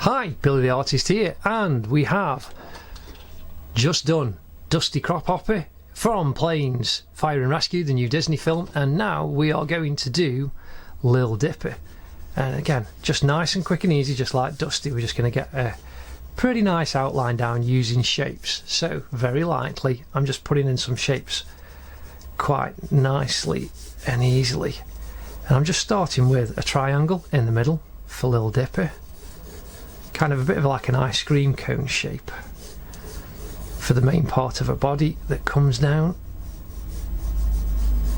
Hi, Billy the Artist here, and we have just done Dusty Crop Hopper from Planes Fire and Rescue, the new Disney film, and now we are going to do Lil Dipper. And again, just nice and quick and easy, just like Dusty. We're just going to get a pretty nice outline down using shapes. So very lightly, I'm just putting in some shapes quite nicely and easily. And I'm just starting with a triangle in the middle for Lil Dipper. Kind of a bit of like an ice cream cone shape for the main part of her body that comes down.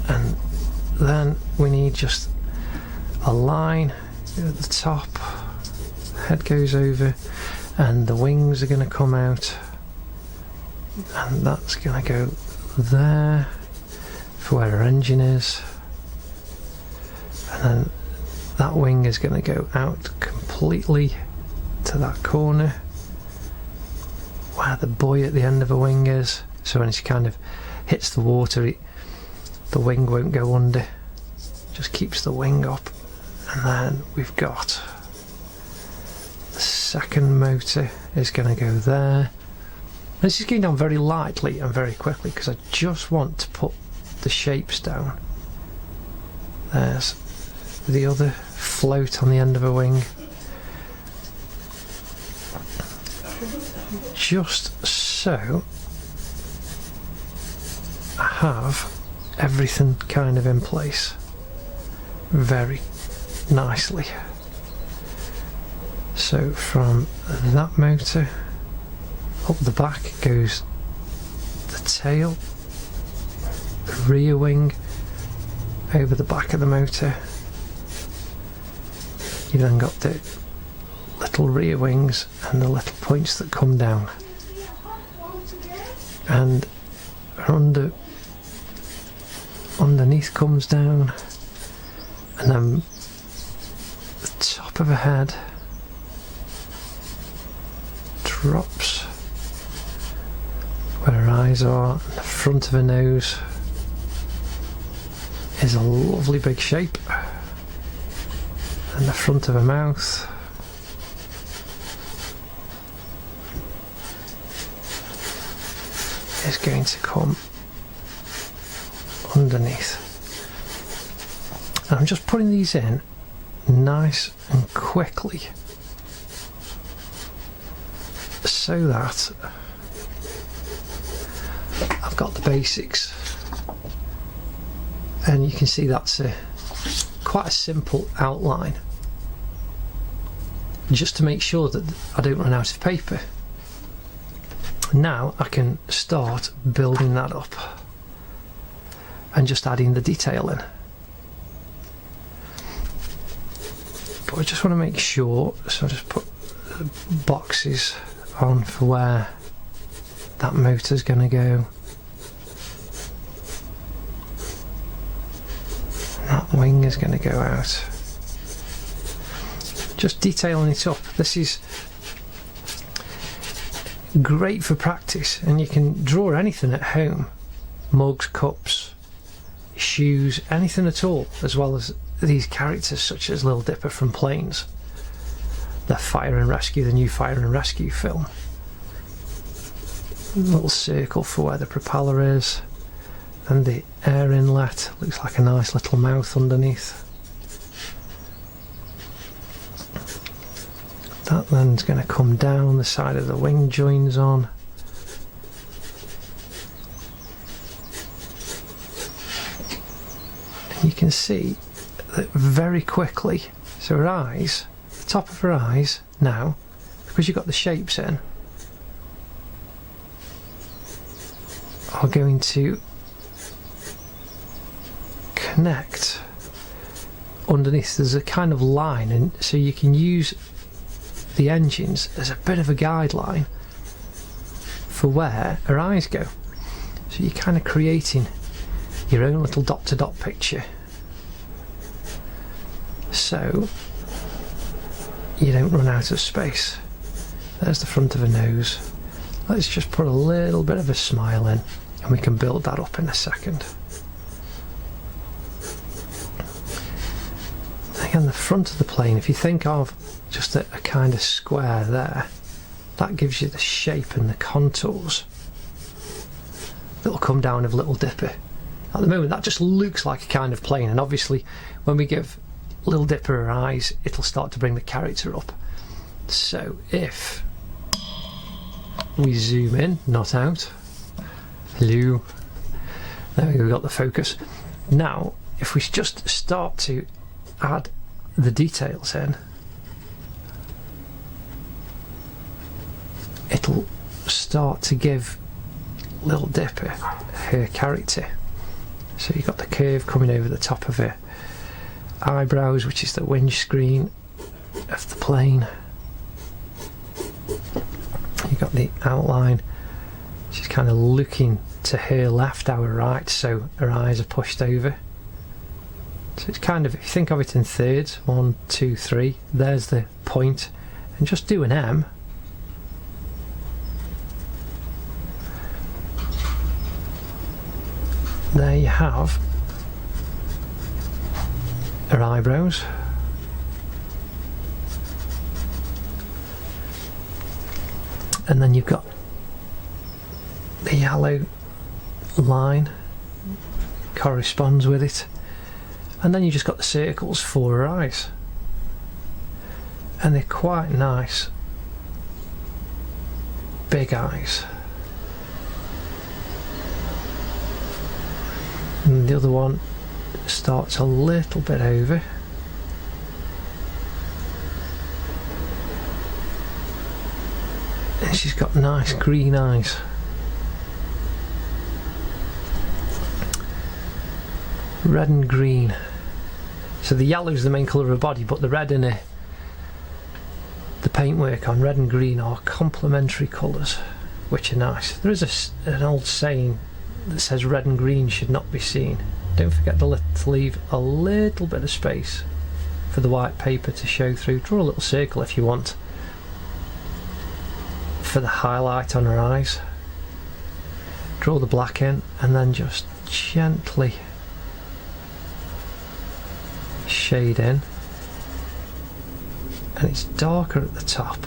And then we need just a line at the top, head goes over, and the wings are going to come out, and that's going to go there for where her engine is, and then that wing is going to go out completely to that corner where the buoy at the end of a wing is, so when it kind of hits the water the wing won't go under, just keeps the wing up. And then we've got the second motor is going to go there. This is going down very lightly and very quickly because I just want to put the shapes down. There's the other float on the end of a wing, just so I have everything kind of in place very nicely. So from that motor up the back goes the tail, the rear wing over the back of the motor. You then got the little rear wings and the little points that come down, and underneath comes down, and then the top of her head drops where her eyes are, and the front of her nose is a lovely big shape, and the front of her mouth is going to come underneath. And I'm just putting these in nice and quickly so that I've got the basics, and you can see that's quite a simple outline, just to make sure that I don't run out of paper. Now I can start building that up and just adding the detail in. But I just want to make sure, so I just put boxes on for where that motor's going to go. That wing is going to go out. Just detailing it up. This is great for practice, and you can draw anything at home, mugs, cups, shoes, anything at all, as well as these characters such as Lil Dipper from Planes, the Fire and Rescue, the new Fire and Rescue film. A little circle for where the propeller is, and the air inlet looks like a nice little mouth underneath. That then's going to come down the side of the wing joins on. And you can see that very quickly, so her eyes, the top of her eyes now, because you've got the shapes in, are going to connect underneath. There's a kind of line, and so you can use the engines as a bit of a guideline for where her eyes go. So you're kind of creating your own little dot to dot picture, so you don't run out of space. There's the front of her nose. Let's just put a little bit of a smile in, and we can build that up in a second. again, the front of the plane, if you think of just a kind of square there, that gives you the shape and the contours that'll come down of Little Dipper. At the moment that just looks like a kind of plane, and obviously when we give Lil Dipper her eyes, it'll start to bring the character up. So if we zoom in, not out, hello, there we go, we got the focus. Now if we just start to add the details in, it'll start to give Lil Dipper her character. So you've got the curve coming over the top of her eyebrows, which is the windscreen of the plane. You've got the outline. She's kind of looking to her left, our right, so her eyes are pushed over. So it's kind of, if you think of it in thirds, 1, 2, 3, there's the point, and just do an M. There you have her eyebrows. And then you've got the yellow line corresponds with it, and then you just got the circles for her eyes, and they're quite nice big eyes. And the other one starts a little bit over, and she's got nice green eyes. Red and green. So the yellow is the main colour of her body, but the red in her, the paintwork on red and green are complementary colours, which are nice. There is an old saying that says red and green should not be seen. Don't forget to leave a little bit of space for the white paper to show through. Draw a little circle if you want for the highlight on her eyes. Draw the black in, and then just gently shade in, and it's darker at the top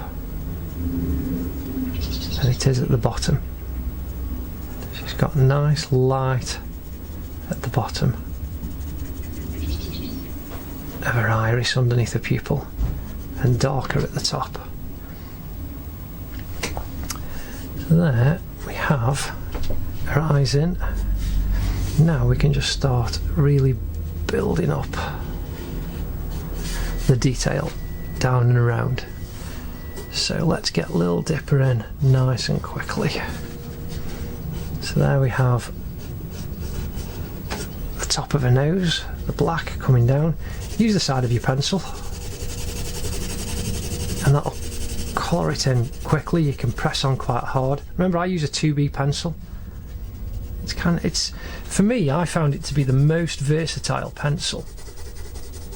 than it is at the bottom. She's got nice light at the bottom of her iris underneath the pupil, and darker at the top. So there we have her eyes in. Now we can just start really building up the detail down and around. So let's get Lil Dipper in nice and quickly. So there we have the top of her nose, the black coming down. Use the side of your pencil, and that'll colour it in quickly. You can press on quite hard. Remember, I use a 2B pencil. It's for me, I found it to be the most versatile pencil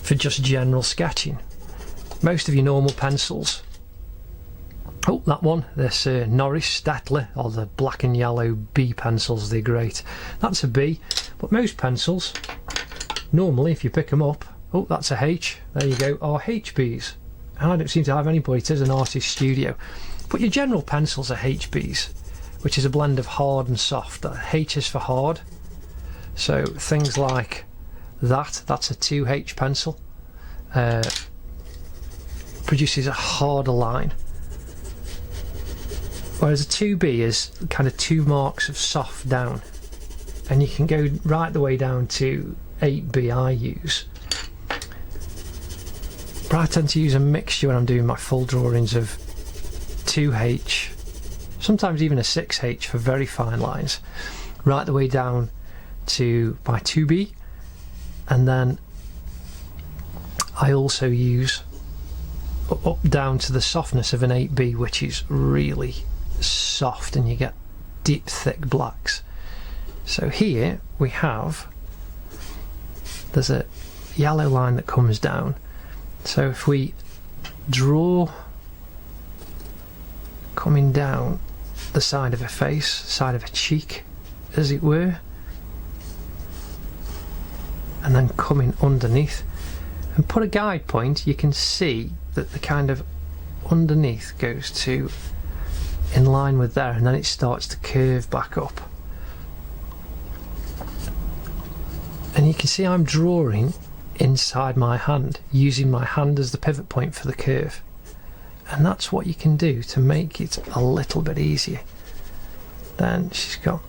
for just general sketching. Most of your normal pencils, oh, that one, this Norris Stettler, or the black and yellow B pencils, they're great. That's a B, but most pencils, normally if you pick them up, oh, that's a H, there you go, are HBs. And I don't seem to have any, but it is an artist studio. But your general pencils are HBs, which is a blend of hard and soft. H is for hard, so things like that's a 2H pencil, produces a harder line, whereas a 2B is kind of 2 marks of soft down, and you can go right the way down to 8B I use. But I tend to use a mixture when I'm doing my full drawings of 2H, sometimes even a 6H for very fine lines, right the way down to my 2B, and then I also use up down to the softness of an 8B, which is really soft, and you get deep thick blacks. So here we have, there's a yellow line that comes down, so if we draw coming down the side of her face, side of her cheek as it were, and then coming underneath, and put a guide point, you can see that the kind of underneath goes to in line with there, and then it starts to curve back up. And you can see I'm drawing inside my hand, using my hand as the pivot point for the curve. And that's what you can do to make it a little bit easier. Then she's got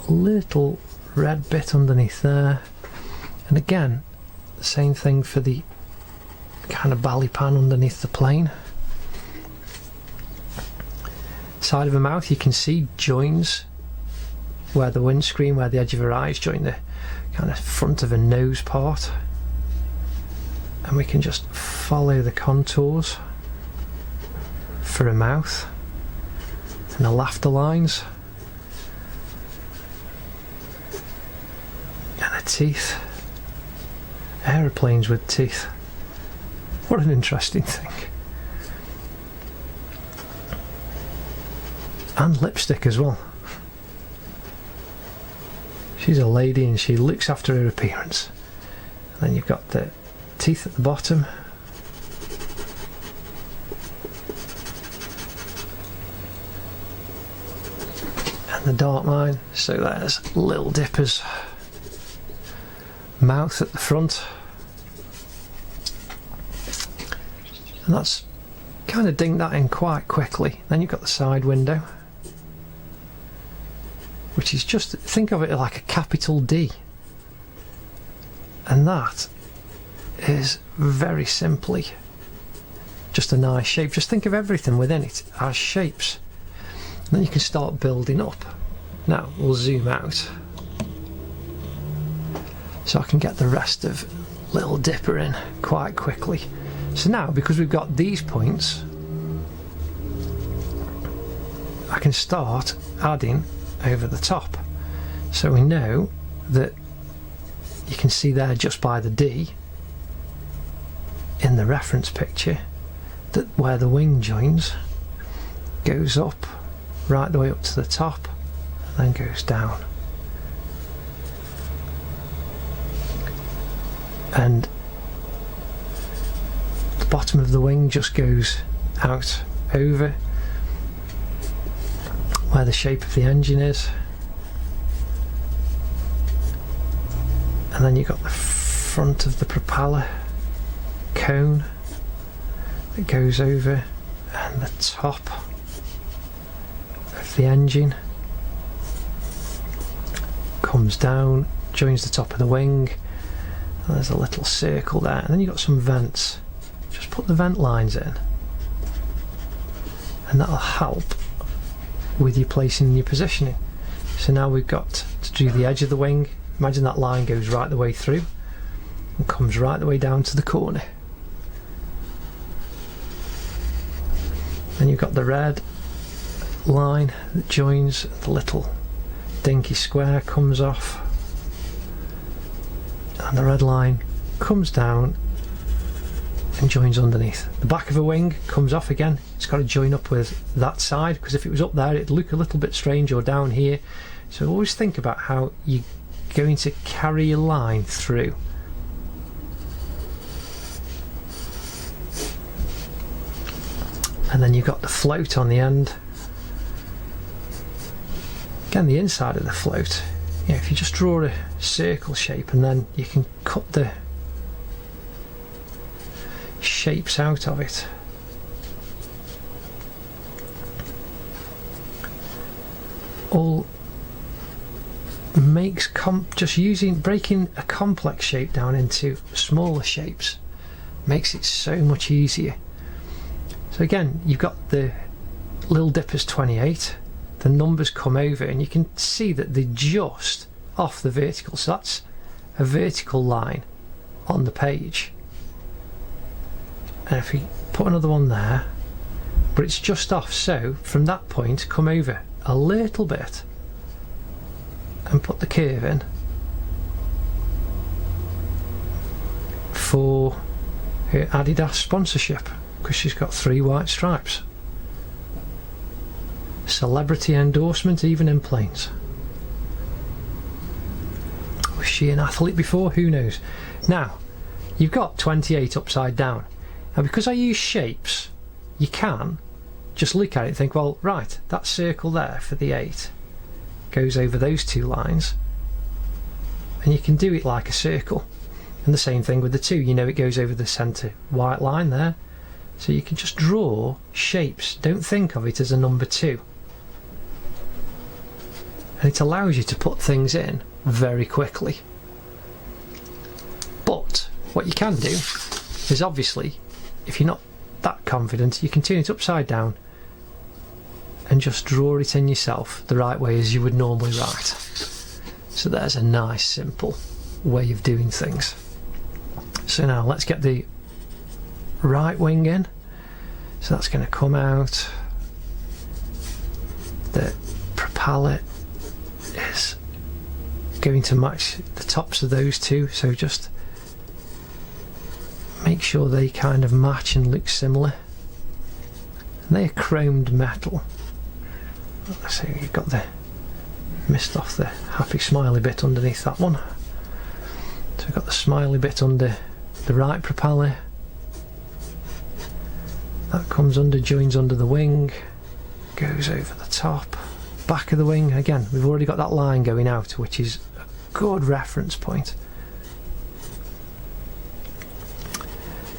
a little red bit underneath there. And again, the same thing for the kind of belly pan underneath the plane. Side of her mouth, you can see joins where the windscreen, where the edge of her eyes join the kind of front of her nose part. And we can just follow the contours for her mouth and the laughter lines and her teeth. Aeroplanes with teeth. What an interesting thing. And lipstick as well. She's a lady and she looks after her appearance. And then you've got the teeth at the bottom. And the dark line. So there's Lil Dipper's mouth at the front. And that's kind of dinged that in quite quickly. Then you've got the side window, which is just, think of it like a capital D. And that is very simply just a nice shape. Just think of everything within it as shapes. And then you can start building up. Now we'll zoom out so I can get the rest of Lil Dipper in quite quickly. So now, because we've got these points, I can start adding over the top. So we know that you can see there just by the D in the reference picture that where the wing joins goes up right the way up to the top and then goes down. And the bottom of the wing just goes out over where the shape of the engine is, and then you've got the front of the propeller cone that goes over, and the top of the engine comes down, joins the top of the wing, and there's a little circle there, and then you've got some vents. Just put the vent lines in and that'll help with your placing and your positioning. So now we've got to do the edge of the wing. Imagine that line goes right the way through and comes right the way down to the corner. Then you've got the red line that joins, the little dinky square comes off, and the red line comes down and joins underneath. The back of a wing comes off again. It's got to join up with that side, because if it was up there it'd look a little bit strange, or down here. So always think about how you're going to carry your line through. And then you've got the float on the end. Again, the inside of the float, if you just draw a circle shape and then you can cut the shapes out of it. All makes just breaking a complex shape down into smaller shapes makes it so much easier. So again, you've got the Lil Dipper's 28, the numbers come over and you can see that they're just off the vertical, so that's a vertical line on the page. And if we put another one there, but it's just off, so from that point come over a little bit and put the curve in for her Adidas sponsorship, because she's got 3 white stripes. Celebrity endorsement even in planes. Was she an athlete before? Who knows. Now you've got 28 upside down. Now because I use shapes, you can just look at it and think, well, right, that circle there for the 8 goes over those 2 lines, and you can do it like a circle. And the same thing with the 2, you know it goes over the centre white line there, so you can just draw shapes. Don't think of it as a number 2, and it allows you to put things in very quickly. But what you can do is, obviously, if you're not that confident, you can turn it upside down and just draw it in yourself the right way as you would normally write. So there's a nice simple way of doing things. So now let's get the right wing in. So that's going to come out. The propeller is going to match the tops of those 2, so just make sure they kind of match and look similar. And they're chromed metal. So you've got the missed off the happy smiley bit underneath that one. So we've got the smiley bit under the right propeller. That comes under, joins under the wing, goes over the top, back of the wing. Again, we've already got that line going out, which is a good reference point.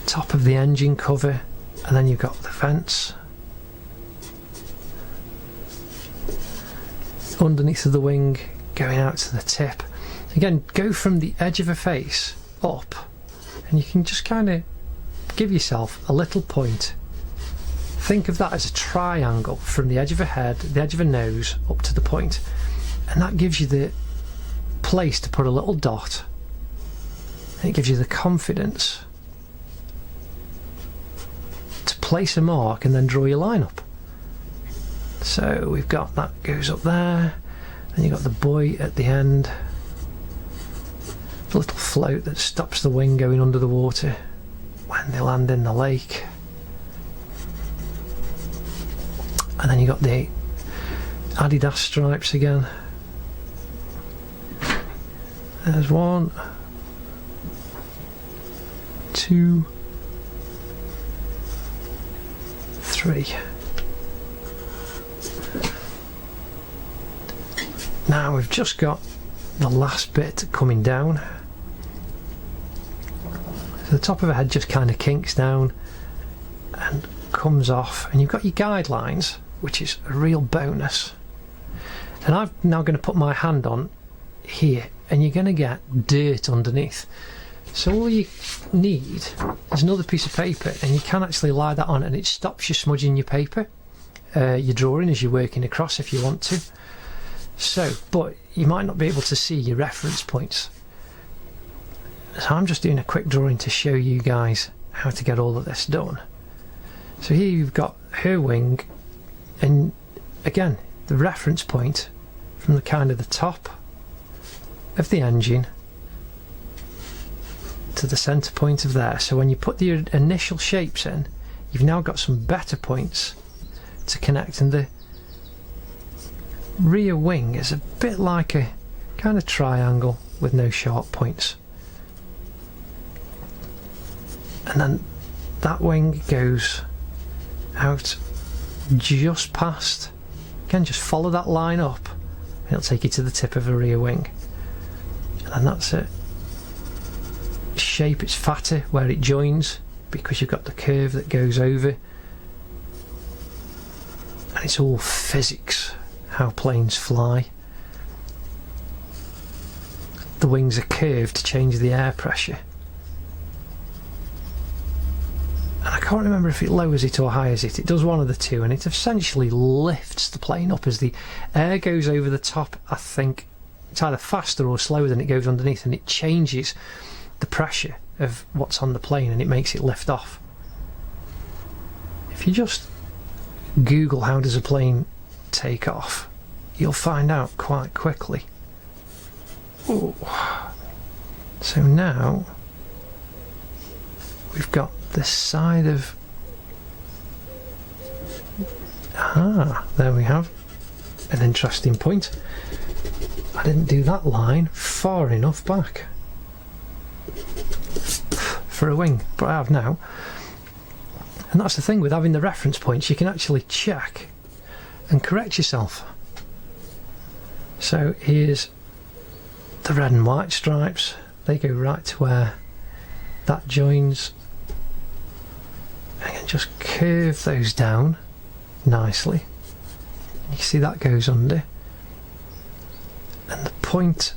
Top of the engine cover, and then you've got the fence. Underneath of the wing, going out to the tip. Again, go from the edge of a face up, and you can just kind of give yourself a little point. Think of that as a triangle from the edge of a head, the edge of a nose, up to the point, and that gives you the place to put a little dot, and it gives you the confidence to place a mark and then draw your line up. So we've got that goes up there, then you've got the buoy at the end, the little float that stops the wing going under the water when they land in the lake. And then you've got the Adidas stripes again. There's 1, 2, 3. Now we've just got the last bit coming down. So the top of the head just kind of kinks down and comes off, and you've got your guidelines, which is a real bonus. And I'm now going to put my hand on here, and you're going to get dirt underneath. So all you need is another piece of paper, and you can actually lie that on, and it stops you smudging your paper, your drawing as you're working across if you want to. So, but you might not be able to see your reference points. So I'm just doing a quick drawing to show you guys how to get all of this done. So here you've got her wing, and again, the reference point from the kind of the top of the engine to the centre point of there. So when you put the initial shapes in, you've now got some better points to connect, and the rear wing is a bit like a kind of triangle with no sharp points. And then that wing goes out just past. Again, just follow that line up, and it'll take you to the tip of a rear wing. And then that's it. Shape, it's fatter where it joins because you've got the curve that goes over, and it's all physics, how planes fly. The wings are curved to change the air pressure, and I can't remember if it lowers it or highs it. It does one of the two, and it essentially lifts the plane up as the air goes over the top. I think it's either faster or slower than it goes underneath, and it changes the pressure of what's on the plane, and it makes it lift off. If you just Google how does a plane take off, you'll find out quite quickly. Ooh. So now we've got this side of, there we have an interesting point. I didn't do that line far enough back. for a wing, but I have now. And that's the thing with having the reference points, you can actually check and correct yourself. So here's the red and white stripes, they go right to where that joins. I can just curve those down nicely. You see that goes under, and the point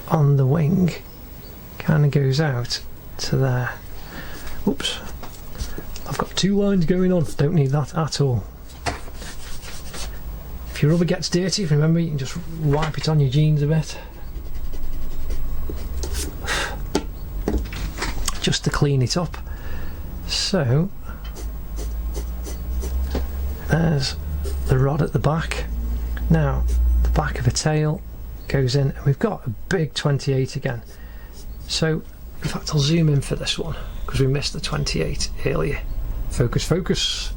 on the wing kind of goes out to there. Oops, I've got two lines going on, don't need that at all. If your rubber gets dirty, remember you can just wipe it on your jeans a bit, just to clean it up. So there's the rod at the back. Now the back of a tail goes in, and we've got a big 28 again. So in fact I'll zoom in for this one because we missed the 28 earlier. Focus, focus.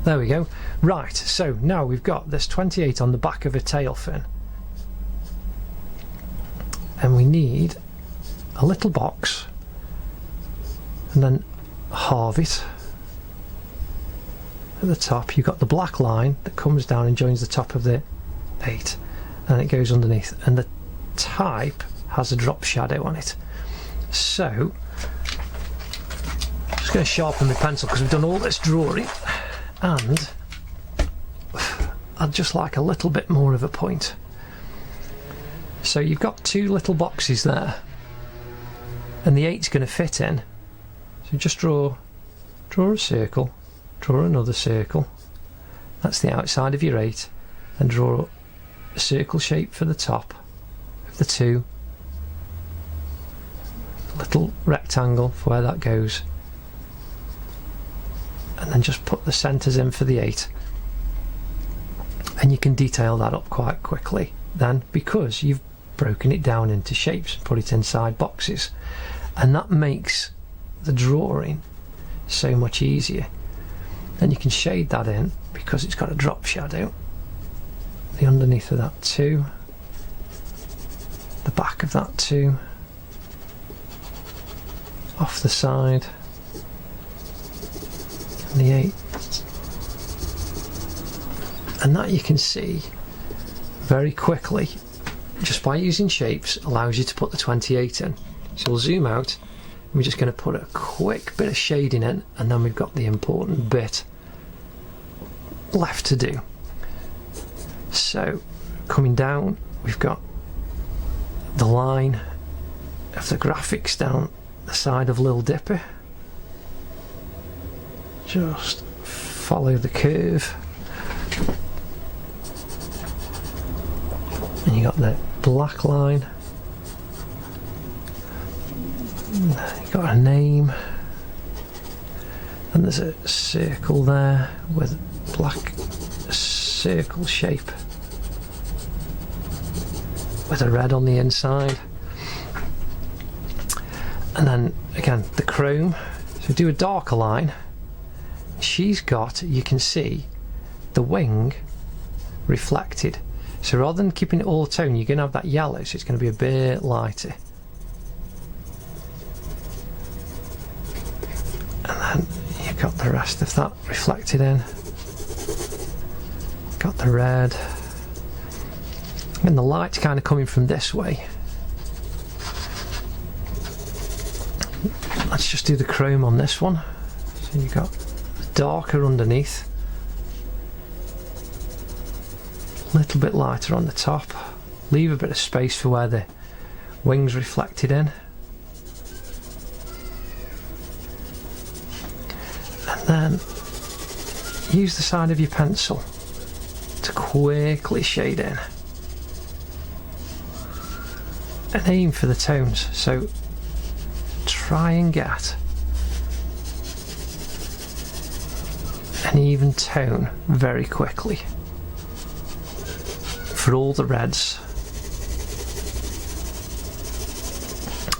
There we go. Right, so now we've got this 28 on the back of a tail fin, and we need a little box and then halve it. At the top you've got the black line that comes down and joins the top of the 8, and it goes underneath, and the type has a drop shadow on it. So I'm just going to sharpen the pencil because we've done all this drawing, and I'd just like a little bit more of a point. So you've got two little boxes there, and the 8's going to fit in. So just draw a circle, draw another circle, that's the outside of your 8, and draw a circle shape for the top of the 2, a little rectangle for where that goes, and then just put the centres in for the 8. And you can detail that up quite quickly then, because you've broken it down into shapes and put it inside boxes, and that makes the drawing so much easier. And you can shade that in because it's got a drop shadow, the underneath of that 2, the back of that 2, off the side, and the 8, and that you can see very quickly just by using shapes allows you to put the 28 in. So we'll zoom out. We're just going to put a quick bit of shading in, and then we've got the important bit left to do. So coming down we've got the line of the graphics down the side of Lil Dipper. Just follow the curve, and you got the black line. You've got a name, and there's a circle there with black circle shape with a red on the inside. And then again the chrome, so do a darker line. She's got, you can see the wing reflected, so rather than keeping it all tone you're going to have that yellow, so it's going to be a bit lighter. And then you've got the rest of that reflected in, got the red, and the light's kind of coming from this way. Let's just do the chrome on this one. So you've got darker underneath, a little bit lighter on the top, leave a bit of space for where the wings reflected in, and then use the side of your pencil to quickly shade in and aim for the tones. So try and get an even tone very quickly for all the reds.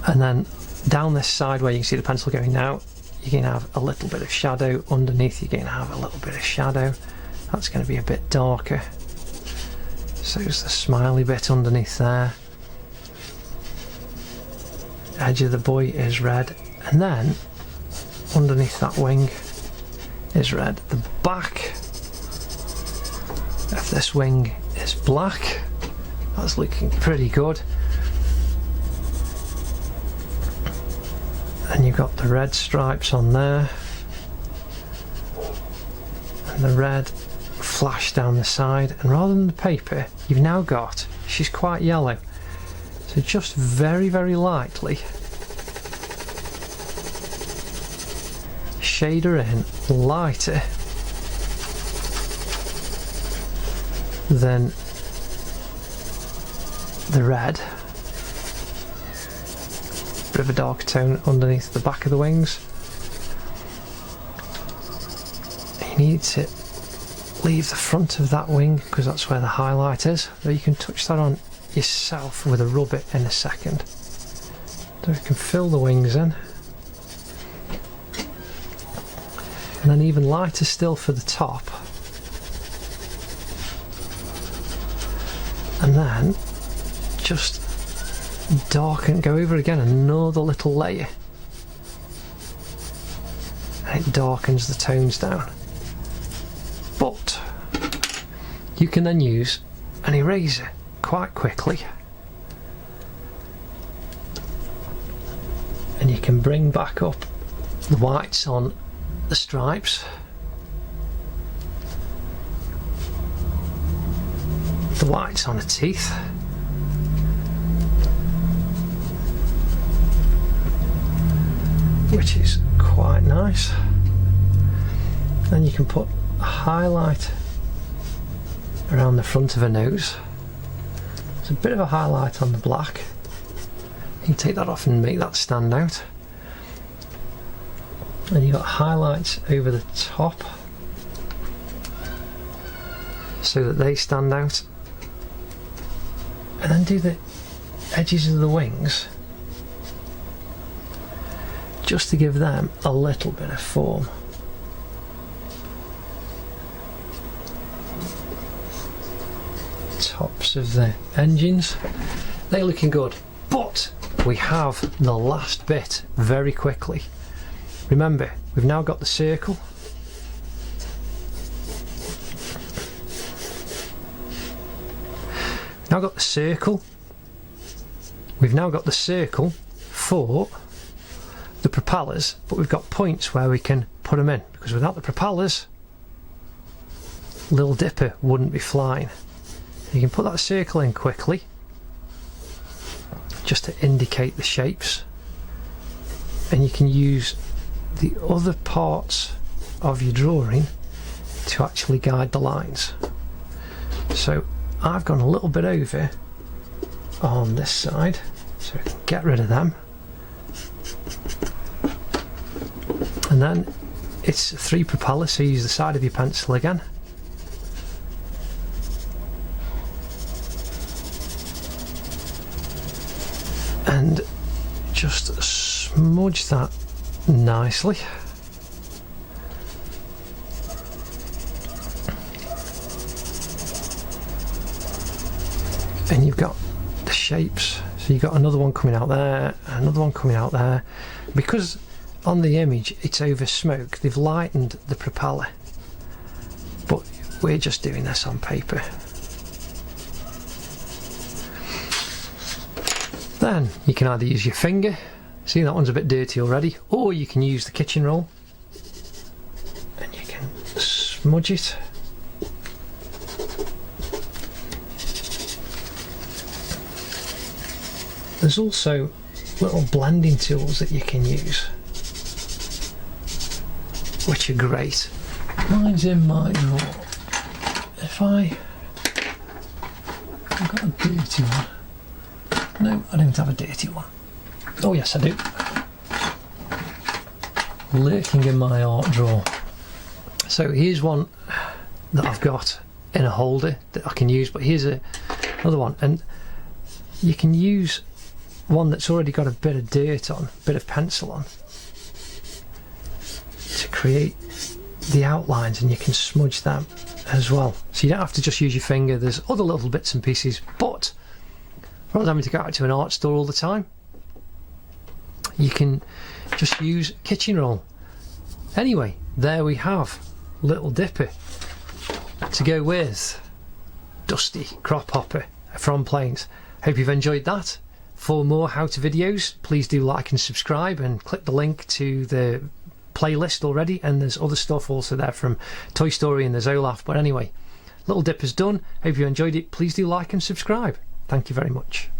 And then down this side where you can see the pencil going now, you're going to have a little bit of shadow underneath, you're going to have a little bit of shadow, that's going to be a bit darker. So there's the smiley bit underneath there. edge of the buoy is red, and then underneath that wing is red. The back of this wing is black. That's looking pretty good. And you've got the red stripes on there, and the red flash down the side, and rather than the paper, you've now got, she's quite yellow, so just very, very lightly shade her in lighter than the red. Bit of a dark tone underneath the back of the wings. You need to leave the front of that wing because that's where the highlight is, though you can touch that on yourself with a rubber in a second. So you can fill the wings in, and then even lighter still for the top, and then just darken, go over again another little layer, and it darkens the tones down. But you can then use an eraser quite quickly, and you can bring back up the whites on the stripes, the whites on the teeth, which is quite nice. Then you can put a highlight around the front of her nose. There's a bit of a highlight on the black. You can take that off and make that stand out. And you've got highlights over the top so that they stand out. And then do the edges of the wings just to give them a little bit of form. Tops of the engines, they're looking good, but we have the last bit very quickly. Remember, we've now got the circle. Now got the circle. We've now got the circle for the propellers, but we've got points where we can put them in, because without the propellers, Lil Dipper wouldn't be flying. You can put that circle in quickly just to indicate the shapes, and you can use the other parts of your drawing to actually guide the lines. So I've gone a little bit over on this side, so I can get rid of them, and then it's 3 propellers, so use the side of your pencil again. And just smudge that nicely. And you've got the shapes, so you've got another one coming out there, another one coming out there. Because on the image it's over smoke, they've lightened the propeller, but we're just doing this on paper. Then you can either use your finger, see that one's a bit dirty already, or you can use the kitchen roll and you can smudge it. There's also little blending tools that you can use, which are great. Mine's in my drawer. I've got a dirty one. No, I don't have a dirty one. Oh yes, I do. Lurking in my art drawer. So here's one that I've got in a holder that I can use, but here's another one, and you can use one that's already got a bit of dirt on, a bit of pencil on, to create the outlines, and you can smudge them as well. So you don't have to just use your finger, there's other little bits and pieces, but rather than having to go out to an art store all the time, you can just use kitchen roll. Anyway, there we have Little Dipper to go with Dusty Crop Hopper from Planes. Hope you've enjoyed that. For more how-to videos, please do like and subscribe, and click the link to the playlist already, and there's other stuff also there from Toy Story and there's Olaf. But anyway, Little Dipper's done. Hope you enjoyed it. Please do like and subscribe. Thank you very much.